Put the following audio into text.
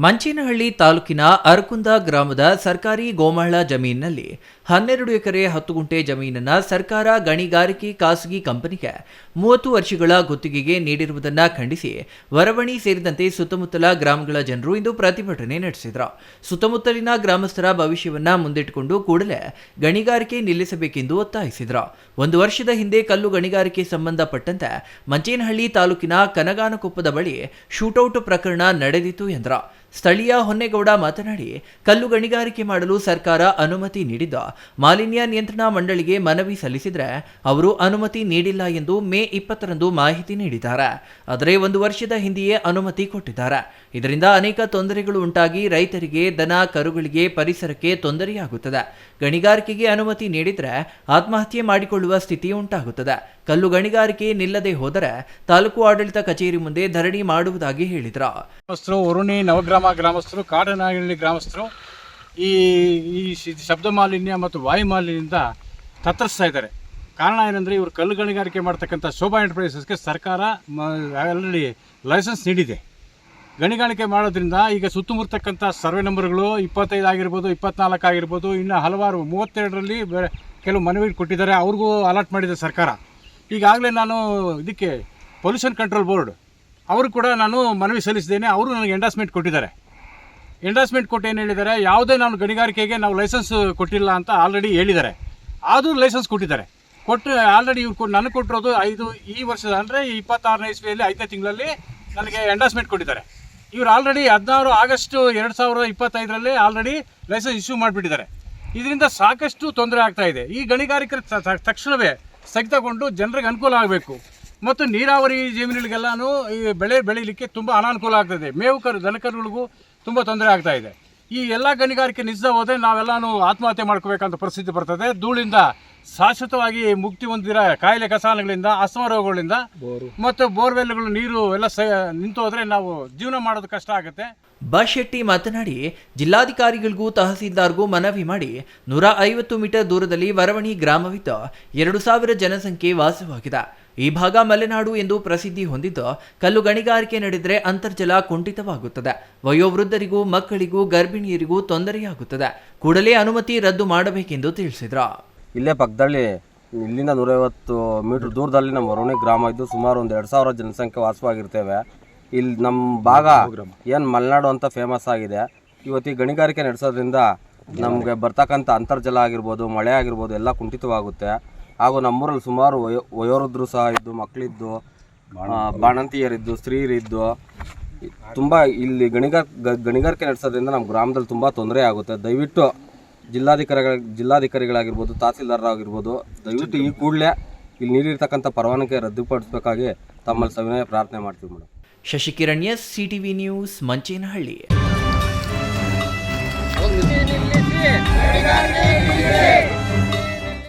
ಮಂಚೇನಹಳ್ಳಿ ತಾಲೂಕಿನ ಅರಕುಂದ ಗ್ರಾಮದ ಸರ್ಕಾರಿ ಗೋಮಾಳ ಜಮೀನಿನಲ್ಲಿ 12 ಎಕರೆ 10 ಗುಂಟೆ ಜಮೀನನ್ನು ಸರ್ಕಾರ ಗಣಿಗಾರಿಕೆ ಖಾಸಗಿ ಕಂಪನಿಗೆ 30 ವರ್ಷಗಳ ಗುತ್ತಿಗೆಗೆ ನೀಡಿರುವುದನ್ನು ಖಂಡಿಸಿ ವರವಣಿ ಸೇರಿದಂತೆ ಸುತ್ತಮುತ್ತಲ ಗ್ರಾಮಗಳ ಜನರು ಇಂದು ಪ್ರತಿಭಟನೆ ನಡೆಸಿದರು. ಸುತ್ತಮುತ್ತಲಿನ ಗ್ರಾಮಸ್ಥರ ಭವಿಷ್ಯವನ್ನ ಮುಂದಿಟ್ಟುಕೊಂಡು ಕೂಡಲೇ ಗಣಿಗಾರಿಕೆ ನಿಲ್ಲಿಸಬೇಕೆಂದು ಒತ್ತಾಯಿಸಿದರು. 1 ವರ್ಷದ ಹಿಂದೆ ಕಲ್ಲು ಗಣಿಗಾರಿಕೆ ಸಂಬಂಧಪಟ್ಟಂತೆ ಮಂಚೇನಹಳ್ಳಿ ತಾಲೂಕಿನ ಕನಗಾನಕೊಪ್ಪದ ಬಳಿ ಶೂಟೌಟ್ ಪ್ರಕರಣ ನಡೆದಿತ್ತು ಎಂದರು. ಸ್ಥಳೀಯ ಹೊನ್ನೇಗೌಡ ಮಾತನಾಡಿ, ಕಲ್ಲು ಗಣಿಗಾರಿಕೆ ಮಾಡಲು ಸರ್ಕಾರ ಅನುಮತಿ ನೀಡಿದ್ದು ಮಾಲಿನ್ಯ ನಿಯಂತ್ರಣ ಮಂಡಳಿಗೆ ಮನವಿ ಸಲ್ಲಿಸಿದರೆ ಅವರು ಅನುಮತಿ ನೀಡಿಲ್ಲ ಎಂದು ಮೇ 20ರಂದು ಮಾಹಿತಿ ನೀಡಿದ್ದಾರೆ. ಆದರೆ 1 ವರ್ಷದ ಹಿಂದೆಯೇ ಅನುಮತಿ ಕೊಟ್ಟಿದ್ದಾರೆ. ಇದರಿಂದ ಅನೇಕ ತೊಂದರೆಗಳು ಉಂಟಾಗಿ ರೈತರಿಗೆ, ದನ ಕರುಗಳಿಗೆ, ಪರಿಸರಕ್ಕೆ ತೊಂದರೆಯಾಗುತ್ತದೆ. ಗಣಿಗಾರಿಕೆಗೆ ಅನುಮತಿ ನೀಡಿದರೆ ಆತ್ಮಹತ್ಯೆ ಮಾಡಿಕೊಳ್ಳುವ ಸ್ಥಿತಿ ಉಂಟಾಗುತ್ತದೆ. ಕಲ್ಲು ಗಣಿಗಾರಿಕೆ ನಿಲ್ಲದೆ ಹೋದರೆ ತಾಲೂಕು ಆಡಳಿತ ಕಚೇರಿ ಮುಂದೆ ಧರಣಿ ಮಾಡುವುದಾಗಿ ಹೇಳಿದರು. ವರುಣಿ ನವಗ್ರಾಮ ಗ್ರಾಮಸ್ಥರು, ಕಾಡನಹಳ್ಳಿ ಗ್ರಾಮಸ್ಥರು ಈ ಶಬ್ದ ಮಾಲಿನ್ಯ ಮತ್ತು ವಾಯು ಮಾಲಿನ್ಯದಿಂದ ತತ್ತರಿಸ್ತಾ ಇದ್ದಾರೆ. ಕಾರಣ ಏನಂದರೆ, ಇವರು ಕಲ್ಲು ಗಣಿಗಾರಿಕೆ ಮಾಡ್ತಕ್ಕಂಥ ಶೋಭಾ ಎಂಟರ್ಪ್ರೈಸಸ್ಗೆ ಸರ್ಕಾರ ಆಲ್ರೆಡಿ ಲೈಸೆನ್ಸ್ ನೀಡಿದೆ. ಗಣಿಗಾರಿಕೆ ಮಾಡೋದ್ರಿಂದ ಈಗ ಸುತ್ತಮುತ್ತಕ್ಕಂಥ ಸರ್ವೆ ನಂಬರ್ಗಳು 25 ಆಗಿರ್ಬೋದು, 24 ಆಗಿರ್ಬೋದು, ಇನ್ನು ಹಲವಾರು 32ರಲ್ಲಿ ಕೆಲವು ಮನವಿ ಕೊಟ್ಟಿದ್ದಾರೆ. ಅವ್ರಿಗೂ ಅಲಾಟ್ ಮಾಡಿದೆ ಸರ್ಕಾರ. ಈಗಾಗಲೇ ನಾನು ಇದಕ್ಕೆ ಪೊಲ್ಯೂಷನ್ ಕಂಟ್ರೋಲ್ ಬೋರ್ಡ್ ಅವರು ಕೂಡ ನಾನು ಮನವಿ ಸಲ್ಲಿಸಿದ್ದೇನೆ. ಅವರು ನನಗೆ ಎಂಡಾಸ್ಮೆಂಟ್ ಕೊಟ್ಟಿದ್ದಾರೆ. ಎಂಡಾಸ್ಮೆಂಟ್ ಕೊಟ್ಟು ಏನು ಹೇಳಿದ್ದಾರೆ, ಯಾವುದೇ ನಾನು ಗಣಿಗಾರಿಕೆಗೆ ನಾವು ಲೈಸೆನ್ಸ್ ಕೊಟ್ಟಿಲ್ಲ ಅಂತ ಆಲ್ರೆಡಿ ಹೇಳಿದ್ದಾರೆ. ಆದರೂ ಲೈಸೆನ್ಸ್ ಕೊಟ್ಟಿದ್ದಾರೆ. ಕೊಟ್ಟು ಆಲ್ರೆಡಿ ಇವ್ರು ನನಗೆ ಕೊಟ್ಟಿರೋದು ಈ ವರ್ಷದ ಅಂದರೆ 26ನೇ ಇಸ್ವಿಯಲ್ಲಿ 5ನೇ ತಿಂಗಳಲ್ಲಿ ನನಗೆ ಎಂಡಾಸ್ಮೆಂಟ್ ಕೊಟ್ಟಿದ್ದಾರೆ. ಇವರು ಆಲ್ರೆಡಿ 16 ಆಗಸ್ಟ್ 2025ರಲ್ಲಿ ಆಲ್ರೆಡಿ ಲೈಸೆನ್ಸ್ ಇಶ್ಯೂ ಮಾಡಿಬಿಟ್ಟಿದ್ದಾರೆ. ಇದರಿಂದ ಸಾಕಷ್ಟು ತೊಂದರೆ ಆಗ್ತಾ ಇದೆ. ಈ ಗಣಿಗಾರಿಕೆ ತಕ್ಷಣವೇ ಸ್ಥಗಿತಗೊಂಡು ಜನರಿಗೆ ಅನುಕೂಲ ಆಗಬೇಕು. ಮತ್ತು ನೀರಾವರಿ ಜಮೀನುಗಳಿಗೆಲ್ಲನೂ ಈ ಬೆಳೆ ಬೆಳೀಲಿಕ್ಕೆ ತುಂಬ ಅನಾನುಕೂಲ ಆಗ್ತಾಯಿದೆ. ಮೇವು ದನಕರುಗಳಿಗೂ ತುಂಬ ತೊಂದರೆ ಆಗ್ತಾ ಇದೆ. ಈ ಎಲ್ಲ ಗಣಿಗಾರಿಕೆ ನಿಲ್ಲಿಸದೆ ಹೋದರೆ ನಾವೆಲ್ಲನೂ ಆತ್ಮಹತ್ಯೆ ಮಾಡ್ಕೋಬೇಕಂತ ಪರಿಸ್ಥಿತಿ ಬರ್ತದೆ. ಧೂಳಿಂದ ಶಾಶ್ವತವಾಗಿ ಮುಕ್ತಿ ಹೊಂದಿರೋ ಕಾಯಿಲೆ ಕಸಾನಗಳಿಂದ, ಅಸ್ತಮ ರೋಗಗಳಿಂದ ಮತ್ತು ಬೋರ್ವೆಲ್ಗಳು ನೀರು ಎಲ್ಲ ನಿಂತು ಹೋದರೆ ನಾವು ಜೀವನ ಮಾಡೋದು ಕಷ್ಟ ಆಗುತ್ತೆ. ಶೆಟ್ಟಿ ಮಾತನಾಡಿ, ಜಿಲ್ಲಾಧಿಕಾರಿಗಳಿಗೂ ತಹಸೀಲ್ದಾರ್ಗೂ ಮನವಿ ಮಾಡಿ 150 ಮೀಟರ್ ದೂರದಲ್ಲಿ ವರವಣಿ ಗ್ರಾಮವಿದ್ದು 2000 ಜನಸಂಖ್ಯೆ ವಾಸವಾಗಿದೆ. ಈ ಭಾಗ ಮಲೆನಾಡು ಎಂದು ಪ್ರಸಿದ್ಧಿ ಹೊಂದಿದ್ದು ಕಲ್ಲು ಗಣಿಗಾರಿಕೆ ನಡೆದರೆ ಅಂತರ್ಜಲ ಕುಂಠಿತವಾಗುತ್ತದೆ. ವಯೋವೃದ್ಧರಿಗೂ, ಮಕ್ಕಳಿಗೂ, ಗರ್ಭಿಣಿಯರಿಗೂ ತೊಂದರೆಯಾಗುತ್ತದೆ. ಕೂಡಲೇ ಅನುಮತಿ ರದ್ದು ಮಾಡಬೇಕೆಂದು ತಿಳಿಸಿದ್ರು. ಇಲ್ಲೇ ಪಕ್ಕದಲ್ಲಿ ಇಲ್ಲಿಂದ 150 ಮೀಟರ್ ದೂರದಲ್ಲಿ ನಮ್ಮ ವರುಣಿ ಗ್ರಾಮ ಇದ್ದು ಸುಮಾರು ಒಂದು 2000 ಜನಸಂಖ್ಯೆ ವಾಸವಾಗಿರ್ತೇವೆ. ಇಲ್ಲಿ ನಮ್ಮ ಭಾಗ ಏನು ಮಲೆನಾಡು ಅಂತ ಫೇಮಸ್ ಆಗಿದೆ. ಇವತ್ತು ಈ ಗಣಿಗಾರಿಕೆ ನಡೆಸೋದ್ರಿಂದ ನಮಗೆ ಬರ್ತಕ್ಕಂಥ ಅಂತರ್ಜಲ ಆಗಿರ್ಬೋದು, ಮಳೆ ಆಗಿರ್ಬೋದು ಎಲ್ಲ ಕುಂಠಿತವಾಗುತ್ತೆ. ಹಾಗೂ ನಮ್ಮೂರಲ್ಲಿ ಸುಮಾರು ವಯೋವೃದ್ಧರು ಸಹ ಇದ್ದು, ಮಕ್ಕಳಿದ್ದು, ಬಾಣಂತಿಯರಿದ್ದು, ಸ್ತ್ರೀಯರಿದ್ದು ತುಂಬ ಇಲ್ಲಿ ಗಣಿಗಾರಿಕೆ ನಡೆಸೋದ್ರಿಂದ ನಮ್ಮ ಗ್ರಾಮದಲ್ಲಿ ತುಂಬ ತೊಂದರೆ ಆಗುತ್ತೆ. ದಯವಿಟ್ಟು ಜಿಲ್ಲಾಧಿಕಾರಿಗಳಾಗಿರ್ಬೋದು, ತಹಸೀಲ್ದಾರರಾಗಿರ್ಬೋದು, ದಯವಿಟ್ಟು ಈ ಕೂಡಲೇ ಇಲ್ಲಿ ನೀಡಿರ್ತಕ್ಕಂಥ ಪರವಾನಗಿ ರದ್ದುಪಡಿಸಬೇಕಾಗಿ ತಮ್ಮಲ್ಲಿ ಸವಿನಯ ಪ್ರಾರ್ಥನೆ ಮಾಡ್ತೀವಿ madam. Shashikiran S, CTV news, Manchenahalli. ನಿಲ್ಲಿಸಿ